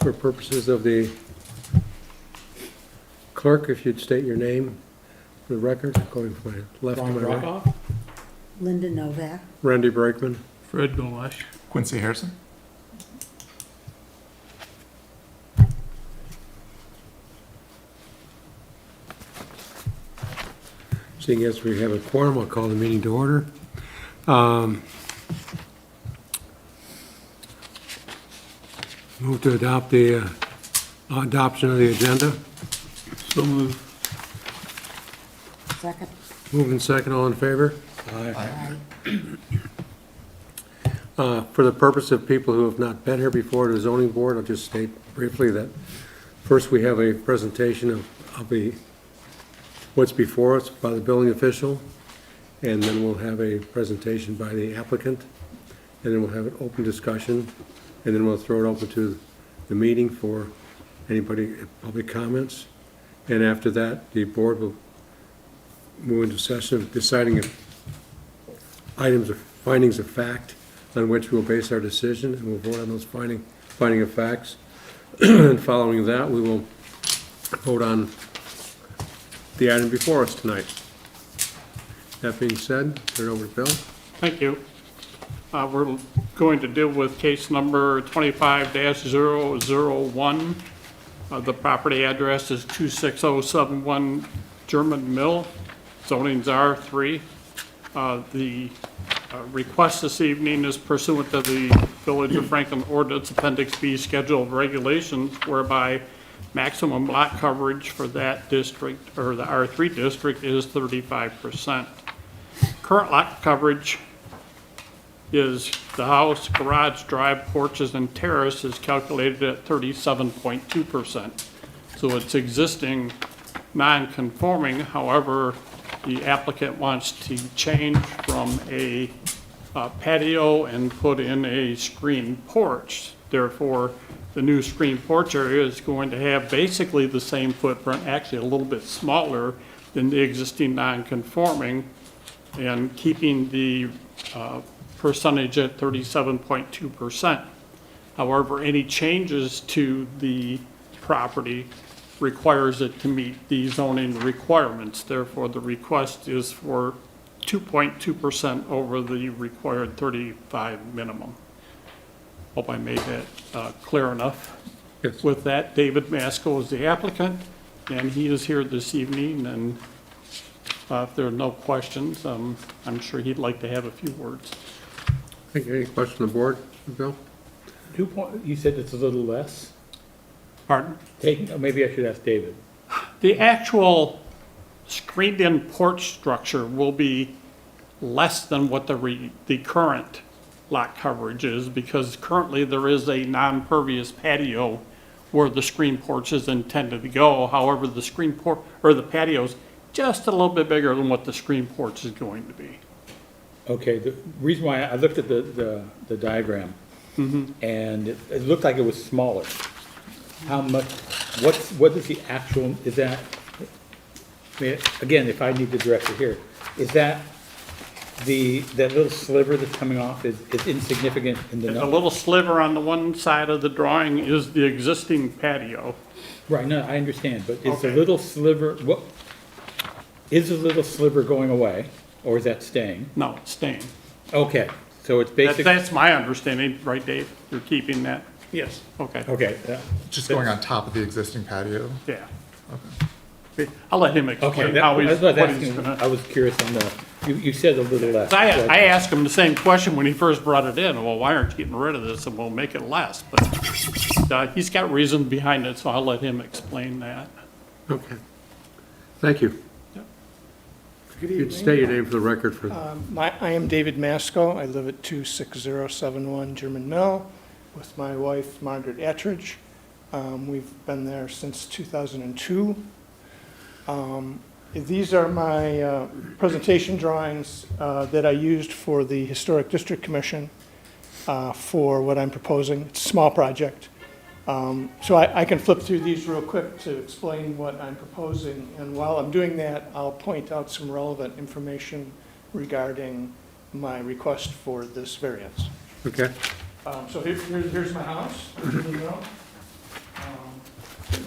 For purposes of the clerk, if you'd state your name for the record, going from my left to Ron my right. Rockoff, Linda Novak. Randy Brakeman. Fred Gulash. Quincy Harrison. Seeing as we have a quorum, I'll call the meeting to order. Move to adopt the adoption of the agenda. So moved. Second. Moving second, all in favor? Aye. For the purpose of people who have not been here before, the zoning board, I'll just state briefly that first we have a presentation of what's before us by the building official, and then we'll have a presentation by the applicant, and then we'll have an open discussion, and then we'll throw it open to the meeting for anybody, public comments. And after that, the board will move into session of deciding if items of findings of fact on which we'll base our decision, and we'll vote on those finding of facts. And following that, we will vote on the item before us tonight. That being said, turn it over to Bill. Thank you. We're going to deal with case number 25-001. The property address is 26071 German Mill, zoning's R3. The request this evening is pursuant to the Village of Franklin Ordinance Appendix B Schedule of Regulations, whereby maximum lot coverage for that district, or the R3 district, is 35%. Current lot coverage is the house, garage, drive, porches, and terrace is calculated at 37.2%. So it's existing non-conforming. However, the applicant wants to change from a patio and put in a screened porch. Therefore, the new screened porch area is going to have basically the same footprint, actually a little bit smaller than the existing non-conforming, and keeping the percentage at 37.2%. However, any changes to the property requires it to meet the zoning requirements. Therefore, the request is for 2.2% over the required 35 minimum. Hope I made that clear enough. Yes. With that, David Masco is the applicant, and he is here this evening, and if there are no questions, I'm sure he'd like to have a few words. Thank you. Any question on the board, Bill? You said it's a little less? Pardon? Maybe I should ask David. The actual screened-in porch structure will be less than what the current lot coverage is, because currently there is a non-pervious patio where the screen porch is intended to go. However, the screen porch, or the patio's just a little bit bigger than what the screen porch is going to be. Okay, the reason why I looked at the diagram, and it looked like it was smaller. How much, what is the actual, is that, I mean, again, if I need the director here, is that that little sliver that's coming off is insignificant in the The number? little sliver on the one side of the drawing is the existing patio. Right, no, I understand, but is the Okay. little sliver, is the little sliver going away, or is that staying? No, it's staying. Okay, so it's basically, That's my understanding, right, Dave? You're keeping that? Yes. Okay, okay, Just going on top of the existing patio. yeah. I'll let him okay. explain that- how he's, that's what I what was he's asking. gonna. I was curious on you said a little less. I asked him the same question when he first brought it in. Well, why aren't you getting rid of this, and we'll make it less? But he's got reasons behind it, so I'll let him explain that. Okay. Thank you. Good You'd evening. state your name for the record for, I am David Masco. I live at 26071 German Mill with my wife, Margaret Attridge. We've been there since 2002. These are my presentation drawings that I used for the Historic District Commission for what I'm proposing. It's a small project. So I can flip through these real quick to explain what I'm proposing, and while I'm doing that, I'll point out some relevant information regarding my request for this variance. okay? So here's my house. Here we go.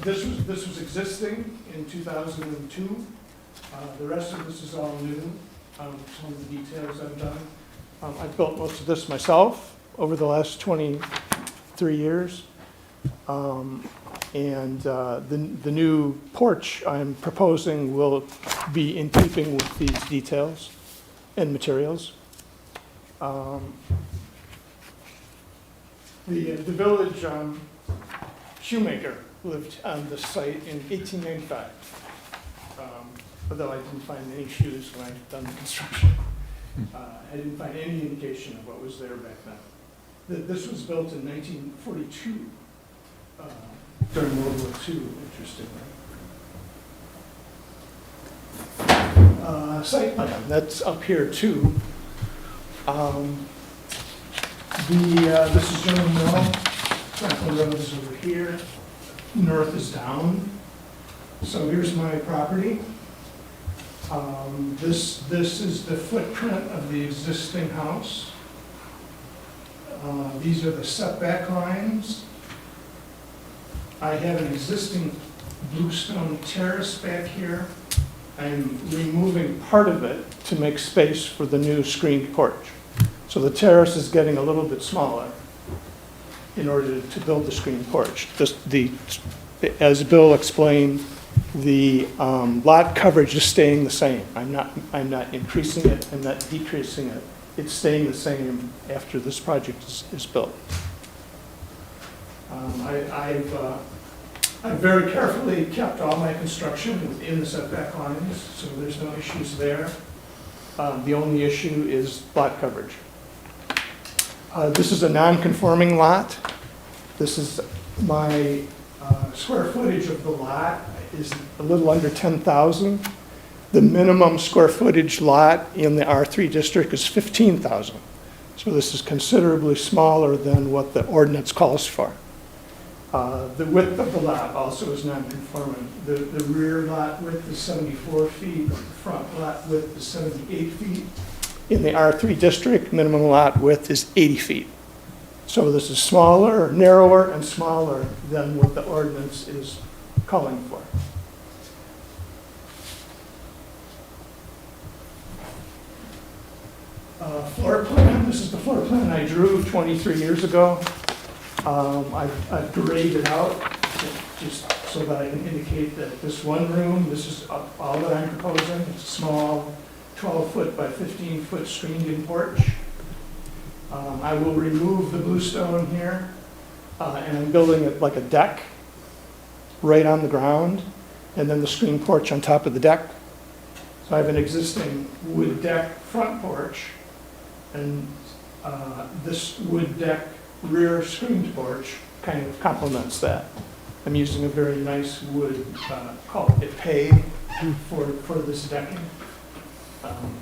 This was existing in 2002. The rest of this is all new, some of the details I've done. I've built most of this myself over the last 23 years. And the new porch I'm proposing will be in keeping with these details and materials. The village shoemaker lived on the site in 1895, although I didn't find any shoes when I done the construction. I didn't find any indication of what was there back then. This was built in 1942, during World War II, interestingly. Site plan, that's up here too. This is German Mill, Franklin Road is over here, north is down. So here's my property. This is the footprint of the existing house. These are the setback lines. I have an existing bluestone terrace back here. I'm removing part of it to make space for the new screened porch. So the terrace is getting a little bit smaller in order to build the screened porch. As Bill explained, the lot coverage is staying the same. I'm not increasing it, I'm not decreasing it. It's staying the same after this project is built. I've very carefully kept all my construction within the setback lines, so there's no issues there. The only issue is lot coverage. This is a non-conforming lot. This is my square footage of the lot is a little under 10,000. The minimum square footage lot in the R3 district is 15,000. So this is considerably smaller than what the ordinance calls for. The width of the lot also is non-conforming. The rear lot width is 74 feet, the front lot width is 78 feet. In the R3 district, minimum lot width is 80 feet. So this is smaller, narrower, and smaller than what the ordinance is calling for. Floor plan, this is the floor plan I drew 23 years ago. I've graded out just so that I can indicate that this one room, this is all that I'm proposing. It's a small 12-foot by 15-foot screened-in porch. I will remove the bluestone here, and I'm building it like a deck right on the ground, and then the screened porch on top of the deck. So I have an existing wood deck front porch, and this wood deck rear screened porch kind of complements that. I'm using a very nice wood called epay for this decking.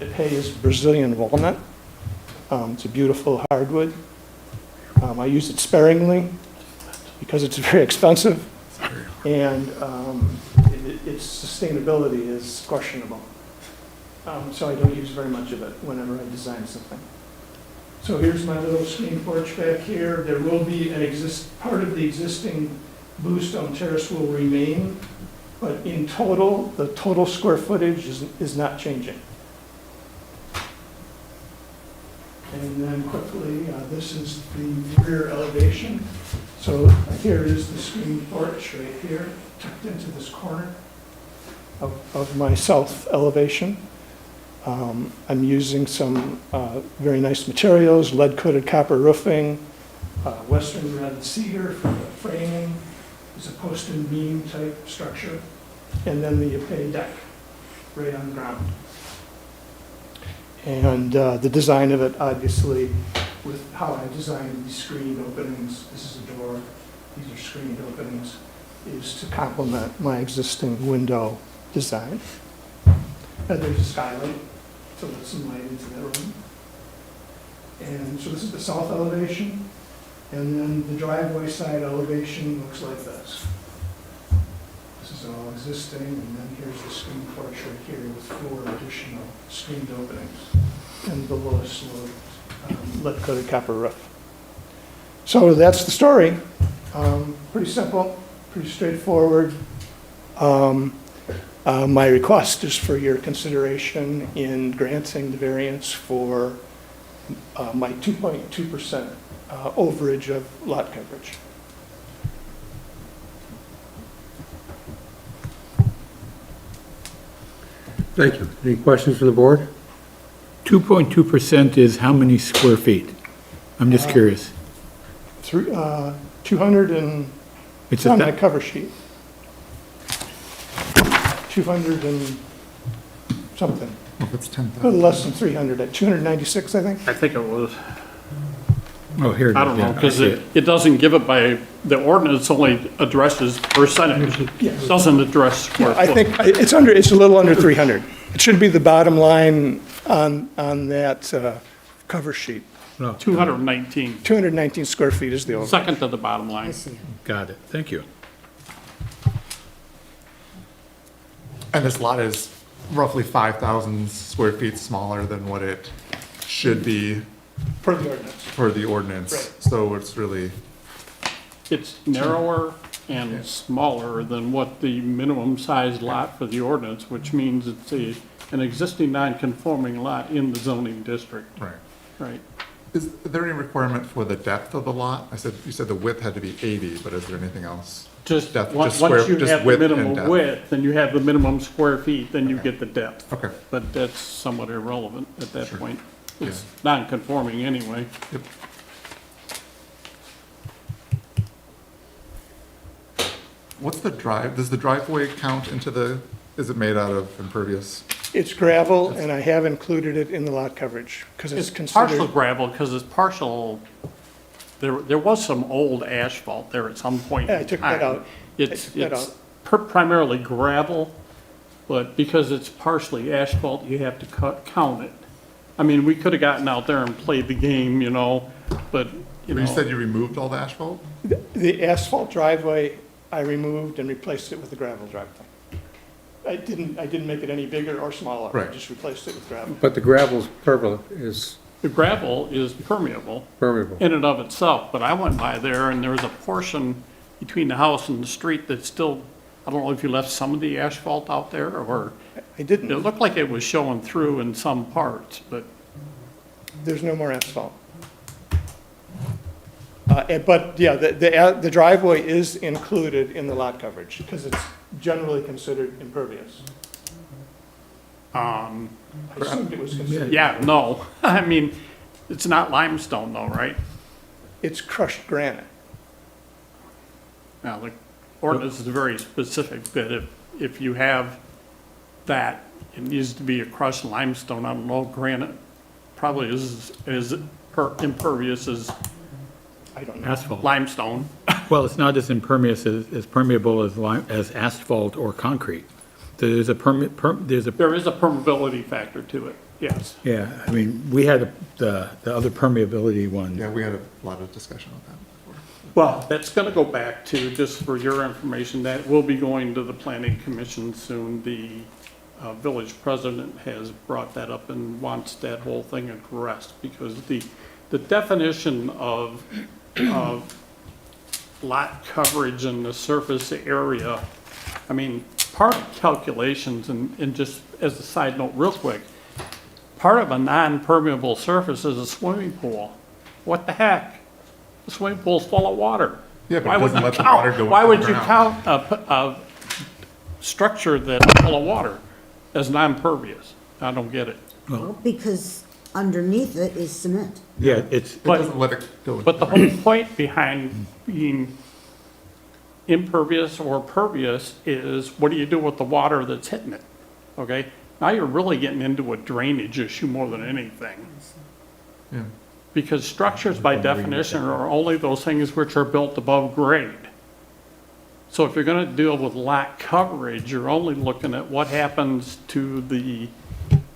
Epay is Brazilian walnut. It's a beautiful hardwood. I use it sparingly because it's very expensive, and its sustainability is questionable. So I don't use very much of it whenever I design something. So here's my little screen porch back here. There will be part of the existing bluestone terrace will remain, but in total, the total square footage is not changing. And then quickly, this is the rear elevation. So here is the screen porch right here, tucked into this corner of my south elevation. I'm using some very nice materials, lead-coated copper roofing, western red cedar for the framing. It's a post and beam type structure. And then the epay deck right on the ground. And the design of it, obviously, with how I designed these screened openings, this is a door, these are screened openings, is to complement my existing window design. And there's a skylight to let some light into that room. And so this is the south elevation, and then the driveway side elevation looks like this. This is all existing, and then here's the screen porch right here with 4 additional screened openings and the lowest sloped lead-coated copper roof. So that's the story. Pretty simple. pretty straightforward. My request is for your consideration in granting the variance for my 2.2% overage of lot coverage. Thank you. Any questions from the board? 2.2% is how many square feet? I'm just curious. 200 and, It's it's on a, my cover sheet. 200 and something, Well, if it's a 10,000. little less than 300, at 296, I think. I think it was, oh, here it is. I don't know, yeah, because see it. it doesn't give it by, the ordinance only addresses percentage. Yes. Doesn't address square Yeah, I foot. think it's a little under 300. It should be the bottom line on that cover sheet. 219, 219 square feet is the over. second to the bottom I line. see. Got it, thank you. And this lot is roughly 5,000 square feet smaller than what it should be Per the ordinance. for the ordinance. Right. So it's really, It's narrower and smaller than what the minimum size lot for the ordinance, which means it's an existing non-conforming lot in the zoning district, right. right? Is there any requirement for the depth of the lot? You said the width had to be 80, but is there anything else? Just, Depth, once just square- you just have the width and minimum depth. width, and you have the minimum square feet, then you Okay. get the depth. Okay. But that's somewhat irrelevant at that Sure. point. It's non-conforming anyway. Yep. What's the drive, does the driveway count into the, is it made out of impervious? It's gravel, and I have included it in the lot coverage, because it's It's partial considered, gravel, because it's partial, there was some old asphalt there at some point Yeah, I in took that time. out. It's, took that it's primarily gravel, but because it's partially asphalt, you have to count it. I mean, we could have gotten out there and played the game, you know, but, you You said know, you removed all the asphalt? the asphalt driveway, I removed and replaced it with the gravel driveway. I didn't make it any bigger or smaller. I Right. just replaced it with gravel. But the gravel's is the gravel is permeable permeable. in and of itself, but I went by there and there was a portion between the house and the street that still, I don't know if you left some of the asphalt out there, or I it didn't, looked like it was showing through in some parts, but there's no more asphalt. But, yeah, the driveway is included in the lot coverage, because it's generally considered impervious. I assumed it was considered. yeah, no. I mean, it's not limestone though, right? It's crushed granite. Now, the ordinance is very specific that if you have that, it needs to be a crushed limestone. I don't know, granite probably is impervious as I don't know. Asphalt. limestone. Well, it's not as impermeable as permeable as asphalt or concrete. There's a there's a, There is a permeability factor to it, yes. yeah, I mean, we had the other permeability one. Yeah, we had a lot of discussion on that before. Well, that's going to go back to, just for your information, that will be going to the planning commission soon. The village president has brought that up and wants that whole thing addressed, because the definition of lot coverage and the surface area, I mean, part of calculations, and just as a side note real quick, part of a non-permeable surface is a swimming pool. What the heck? The swimming pool's full of water. Yeah, but Why it would doesn't you let the count- water go Why into would the you ground. count a structure that's full of water as non-pervious? I don't get it. Well, because underneath it is cement. Yeah, it's, It But- doesn't let it go. But the whole point behind being impervious or pervious is, what do you do with the water that's hitting it? Okay? Now you're really getting into a drainage issue more than anything. Yeah. Because structures by definition are only those things which are built above grade. So if you're gonna deal with lot coverage, you're only looking at what happens to the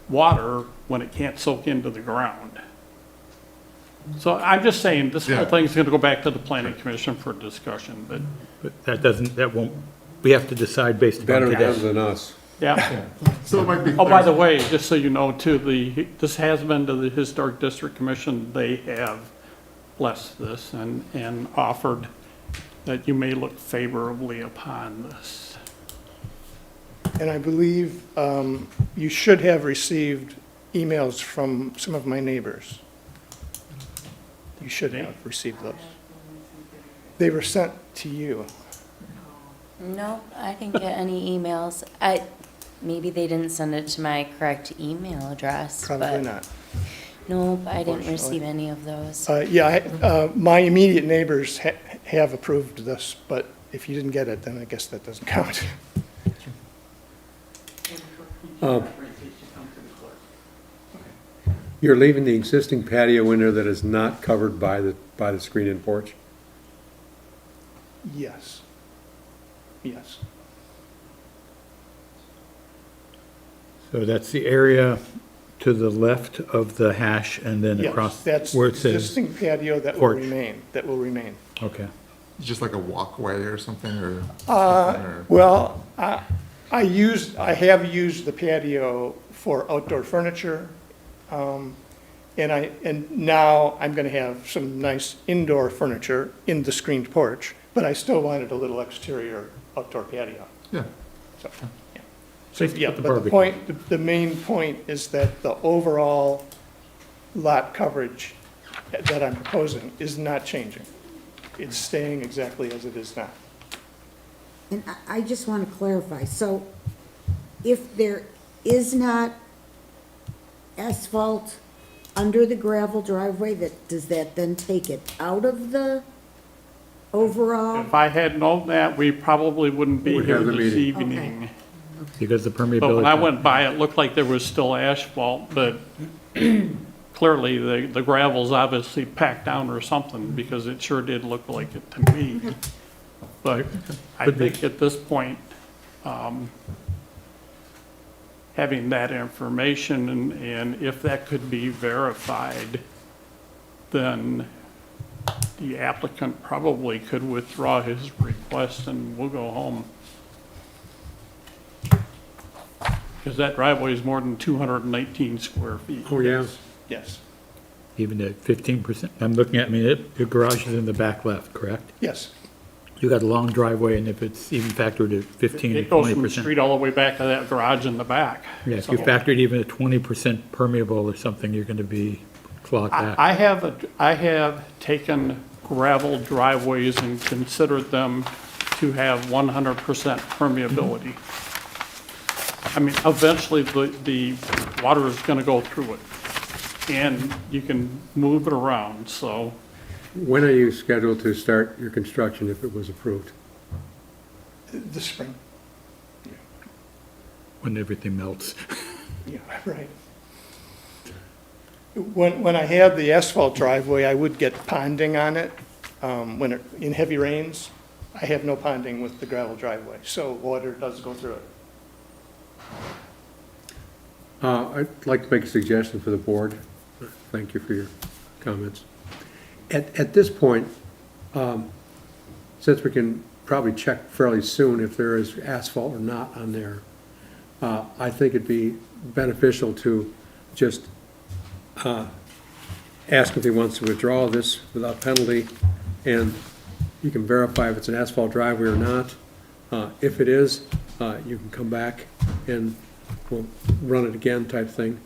water when it can't soak into the ground. So I'm just saying, this whole Yeah. thing's gonna go back to the planning commission for discussion, but, but that won't, we have to decide based upon Better them today. than us. yeah. So it might be. Oh, by the way, just so you know too, this has been to the Historic District Commission. They have blessed this and offered that you may look favorably upon this. And I believe you should have received emails from some of my neighbors. You should have received those. They were sent to you. No, I didn't get any emails. Maybe they didn't send it to my correct email address, Probably but not. no, I didn't Unfortunately. receive any of those. My immediate neighbors have approved this, but if you didn't get it, then I guess that doesn't count. You're leaving the existing patio in there that is not covered by the screen-in porch? Yes. Yes. So that's the area to the left of the hash and then Yes, across that's where it says, existing patio that will porch. remain, that will remain. okay. Just like a walkway or something, or? or- Well, I have used the patio for outdoor furniture, and now I'm gonna have some nice indoor furniture in the screened porch, but I still wanted a little exterior outdoor patio, Yeah, so, yeah. So, Place to yeah, put the but the barbecue. point, the main point is that the overall lot coverage that I'm proposing is not changing. It's staying exactly as it is now. And I just want to clarify, so if there is not asphalt under the gravel driveway, does that then take it out of the overall? If I had known that, we probably wouldn't be Would here have the this meeting. evening. Because the permeability. But when I went by, it looked like there was still asphalt, but clearly the gravel's obviously packed down or something, because it sure did look like it to me. But I think at this point, having that information and if that could be verified, then the applicant probably could withdraw his request and we'll go home. Because that driveway is more than 219 square feet. Oh, yeah. Yes, Even at 15%, I'm looking at, your garage is in the back left, correct? yes. You got a long driveway, and if it's even factored at 15 to It goes from the 20%. street all the way back to that garage in the back. Yeah, if you So- factored even at 20% permeable or something, you're gonna be clogged back. I have taken gravel driveways and considered them to have 100% permeability. I mean, eventually the water is gonna go through it, and you can move it around, so. When are you scheduled to start your construction if it was approved? The spring, When everything melts. yeah, right. When I had the asphalt driveway, I would get ponding on it, in heavy rains. I have no ponding with the gravel driveway, so water does go through it. I'd like to make a suggestion for the board. Thank you for your comments. At this point, since we can probably check fairly soon if there is asphalt or not on there, I think it'd be beneficial to just ask if he wants to withdraw this without penalty, and you can verify if it's an asphalt driveway or not. If it is, you can come back and we'll run it again type thing.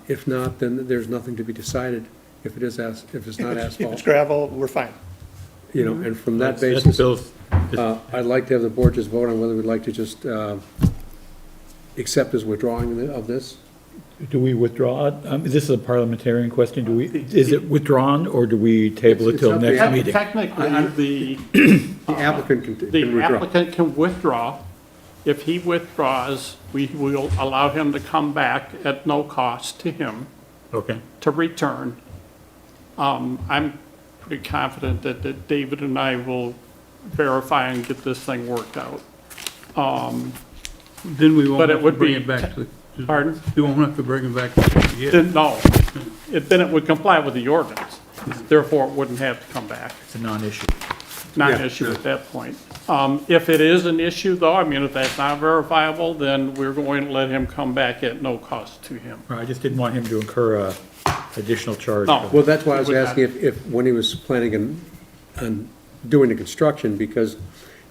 If not, then there's nothing to be decided. If it is if it's not If it's asphalt, gravel, we're fine. you know, and from that That's basis, Bill's- I'd like to have the board just vote on whether we'd like to just accept his withdrawing of this. Do we withdraw it? This is a parliamentarian question. Is it withdrawn, or do we table it It's till up to next you. meeting? Technically, The applicant can the withdraw. applicant can withdraw. If he withdraws, we will allow him to come back at no cost to him Okay. to return. I'm pretty confident that David and I will verify and get this thing worked out. Then we But won't it have to would bring be it back to, Pardon? you won't have to bring it back to you. Then, no, then it would comply with the ordinance. Therefore, it wouldn't have to come back. It's a non-issue. Not an Yeah, issue yeah. at that point. If it is an issue, though, I mean, if that's not verifiable, then we're going to let him come back at no cost to him. I just didn't want him to incur a additional charge. No. Well, that's why I was It would not. asking if when he was planning on doing the construction, because,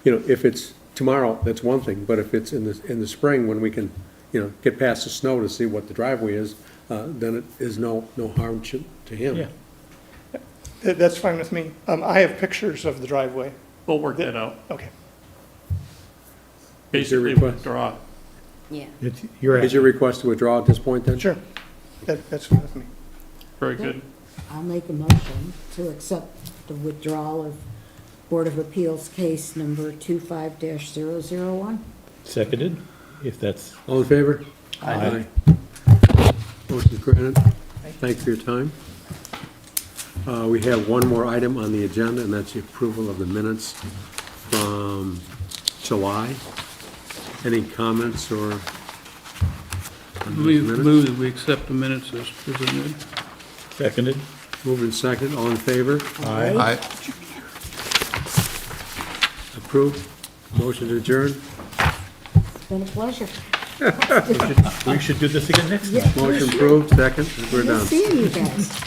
you know, if it's tomorrow, that's one thing, but if it's in the spring, when we can, you know, get past the snow to see what the driveway is, then it is no harm to him. Yeah. That's fine with me. I have pictures of the driveway. We'll work that out. Okay. Is your Basically request- withdraw. Yeah. It's, you're Is at, your request to withdraw at this point, then? Sure. That's fine with me. Very good. I'll make a motion to accept the withdrawal of Board of Appeals case number 25-001. seconded, if that's, All in favor? Aye. Motion's granted. Thank you for your time. We have one more item on the agenda, and that's the approval of the minutes from July. Any comments or? on those minutes? Move that we accept the minutes as presented. seconded. Moved and second, all in favor? I, Approved. Motion to adjourn. It's been a pleasure. We should do this again next time. Yeah, Motion approved, second, we're Good done. seeing you guys.